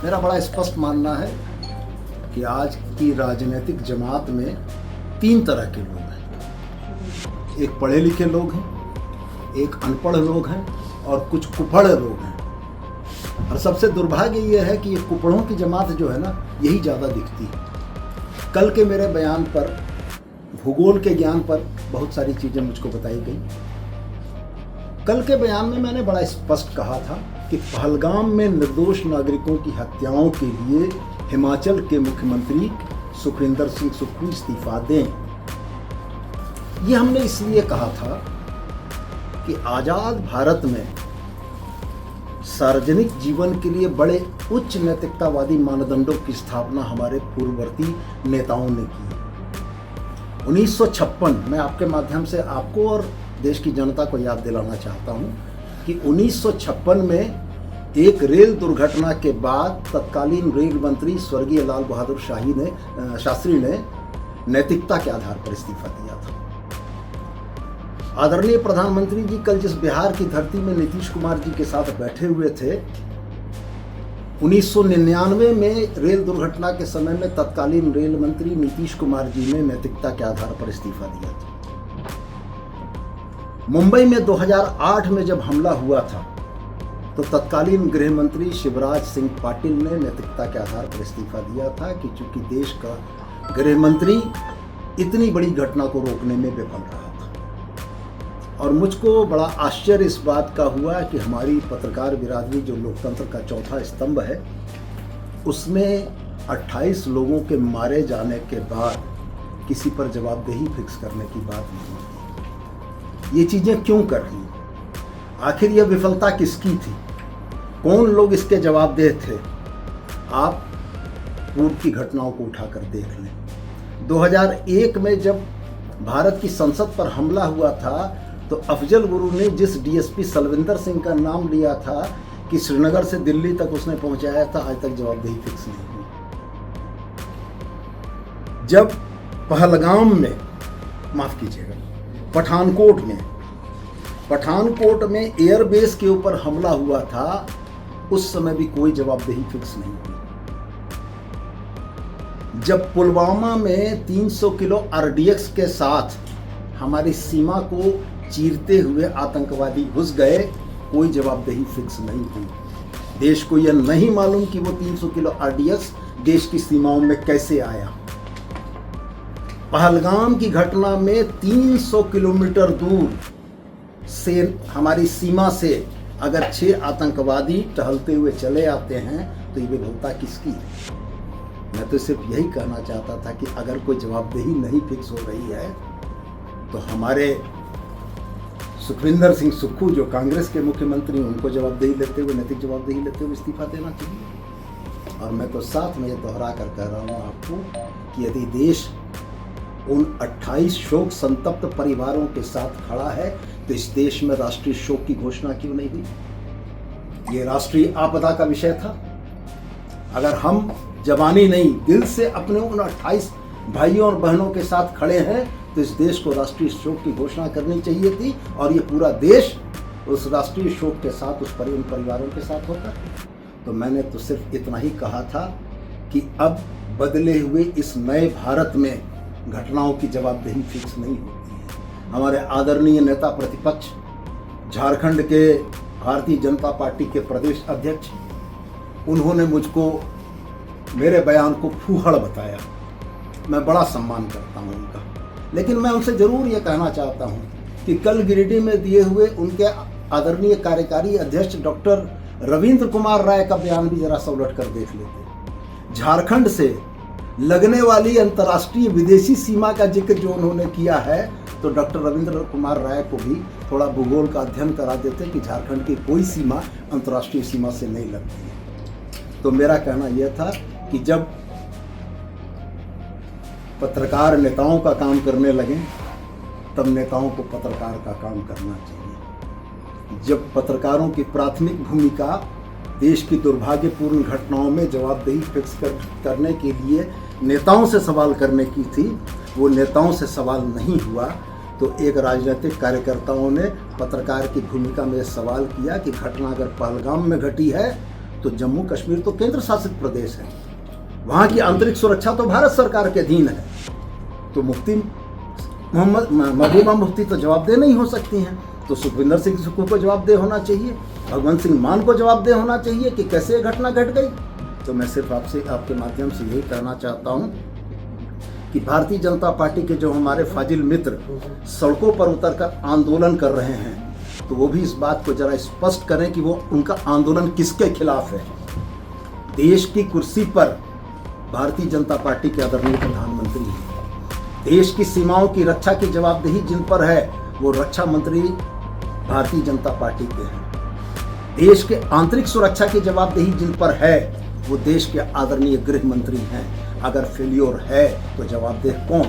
मेरा बड़ा स्पष्ट मानना है कि आज की राजनीतिक जमात में 3 तरह के लोग हैं। एक पढ़े लिखे लोग हैं, एक अनपढ़ लोग हैं और कुछ कुपढ़ लोग हैं। और सबसे दुर्भाग्य ये है कि ये कुपढ़ों की जमात जो है ना, यही ज़्यादा दिखती है। कल के मेरे बयान पर, भूगोल के ज्ञान पर बहुत सारी चीज़ें मुझको बताई गई। कल के बयान में मैंने बड़ा स्पष्ट कहा था कि पहलगाम में निर्दोष नागरिकों की हत्याओं के लिए हिमाचल के मुख्यमंत्री सुखविंदर सिंह सुक्खू इस्तीफा दें। ये हमने इसलिए कहा था कि आज़ाद भारत में सार्वजनिक जीवन के लिए बड़े उच्च नैतिकतावादी मानदंडों की स्थापना हमारे पूर्ववर्ती नेताओं ने की। 1956, मैं आपके माध्यम से आपको और देश की जनता को याद दिलाना चाहता हूं कि 1956 में एक रेल दुर्घटना के बाद तत्कालीन रेल मंत्री स्वर्गीय लाल बहादुर शास्त्री ने नैतिकता के आधार पर इस्तीफा दिया था। आदरणीय प्रधानमंत्री जी कल जिस बिहार की धरती में नीतीश कुमार जी के साथ बैठे हुए थे, 1999 में रेल दुर्घटना के समय में तत्कालीन रेल मंत्री नीतीश कुमार जी ने नैतिकता के आधार पर इस्तीफा दिया था। मुंबई में 2008 में जब हमला हुआ था तो तत्कालीन गृह मंत्री शिवराज सिंह पाटिल ने नैतिकता के आधार पर इस्तीफा दिया था कि चूंकि देश का गृह मंत्री इतनी बड़ी घटना को रोकने में विफल रहा था। और मुझको बड़ा आश्चर्य इस बात का हुआ कि हमारी पत्रकार बिरादरी, जो लोकतंत्र का चौथा स्तंभ है, उसमें 28 लोगों के मारे जाने के बाद किसी पर जवाबदेही फिक्स करने की बात नहीं होती। ये चीज़ें क्यों कर रही? आखिर यह विफलता किसकी थी? कौन लोग इसके जवाबदेह थे? आप पूर्व की घटनाओं को उठाकर देख लें। 2001 में जब भारत की संसद पर हमला हुआ था तो अफजल गुरु ने जिस डीएसपी सलविंदर सिंह का नाम लिया था कि श्रीनगर से दिल्ली तक उसने पहुंचाया था, आज तक जवाबदेही फिक्स नहीं हुई। जब पहलगाम में, माफ कीजिएगा, पठानकोट में एयरबेस के ऊपर हमला हुआ था, उस समय भी कोई जवाबदेही फिक्स नहीं हुई। जब पुलवामा में 300 किलो आरडीएक्स के साथ हमारी सीमा को चीरते हुए आतंकवादी घुस गए, कोई जवाबदेही फिक्स नहीं हुई। देश को यह नहीं मालूम कि वो 300 किलो आरडीएक्स देश की सीमाओं में कैसे आया। पहलगाम की घटना में 300 किलोमीटर दूर से हमारी सीमा से अगर 6 आतंकवादी टहलते हुए चले आते हैं तो ये विफलता किसकी है? मैं तो सिर्फ यही कहना चाहता था कि अगर कोई जवाबदेही नहीं फिक्स हो रही है तो हमारे सुखविंदर सिंह सुक्खू, जो कांग्रेस के मुख्यमंत्री, उनको जवाबदेही लेते हुए, नैतिक जवाबदेही लेते हुए इस्तीफा देना चाहिए। और मैं तो साथ में ये दोहरा कर कह रहा हूँ आपको कि यदि देश उन 28 शोक संतप्त परिवारों के साथ खड़ा है तो इस देश में राष्ट्रीय शोक की घोषणा क्यों नहीं हुई? ये राष्ट्रीय आपदा का विषय था। अगर हम जबानी नहीं, दिल से अपने उन 28 भाइयों और बहनों के साथ खड़े हैं तो इस देश को राष्ट्रीय शोक की घोषणा करनी चाहिए थी और ये पूरा देश उस राष्ट्रीय शोक के साथ उन परिवारों के साथ होता। तो मैंने तो सिर्फ इतना ही कहा था कि अब बदले हुए इस नए भारत में घटनाओं की जवाबदेही फिक्स नहीं होती है। हमारे आदरणीय नेता प्रतिपक्ष, झारखंड के भारतीय जनता पार्टी के प्रदेश अध्यक्ष, उन्होंने मुझको, मेरे बयान को फूहड़ बताया। मैं बड़ा सम्मान करता हूं उनका, लेकिन मैं उनसे ज़रूर ये कहना चाहता हूं कि कल गिरिडीह में दिए हुए उनके आदरणीय कार्यकारी अध्यक्ष डॉक्टर रविंद्र कुमार राय का बयान भी जरा सा उलट कर देख लेते। झारखंड से लगने वाली अंतर्राष्ट्रीय विदेशी सीमा का जिक्र जो उन्होंने किया है, तो डॉक्टर रविंद्र कुमार राय को भी थोड़ा भूगोल का अध्ययन करा देते कि झारखंड की कोई सीमा अंतर्राष्ट्रीय सीमा से नहीं लगती है। तो मेरा कहना यह था कि जब पत्रकार नेताओं का काम करने लगे तब नेताओं को पत्रकार का काम करना चाहिए। जब पत्रकारों की प्राथमिक भूमिका देश की दुर्भाग्यपूर्ण घटनाओं में जवाबदेही फिक्स करने के लिए नेताओं से सवाल करने की थी, वो नेताओं से सवाल नहीं हुआ, तो एक राजनीतिक कार्यकर्ताओं ने पत्रकार की भूमिका में सवाल किया कि घटना अगर पहलगाम में घटी है तो जम्मू कश्मीर तो केंद्र शासित प्रदेश है, वहाँ की आंतरिक सुरक्षा तो भारत सरकार के अधीन है। तो मुफ्ती महबूबा मुफ्ती तो जवाबदेह नहीं हो सकती हैं। तो सुखविंदर सिंह सुक्खू को जवाबदेह होना चाहिए, भगवंत सिंह मान को जवाबदेह होना चाहिए कि कैसे ये घटना घट गई। तो मैं सिर्फ आपके माध्यम से यही कहना चाहता हूँ कि भारतीय जनता पार्टी के जो हमारे फाजिल मित्र सड़कों पर उतरकर आंदोलन कर रहे हैं, तो वो भी इस बात को जरा स्पष्ट करें कि वो उनका आंदोलन किसके खिलाफ है। देश की कुर्सी पर भारतीय जनता पार्टी के आदरणीय प्रधानमंत्री हैं। देश की सीमाओं की रक्षा की जवाबदेही जिन पर है वो रक्षा मंत्री भारतीय जनता पार्टी के हैं। देश के आंतरिक सुरक्षा की जवाबदेही जिन पर है वो देश के आदरणीय गृह मंत्री हैं। अगर फेल्योर है तो जवाबदेह कौन?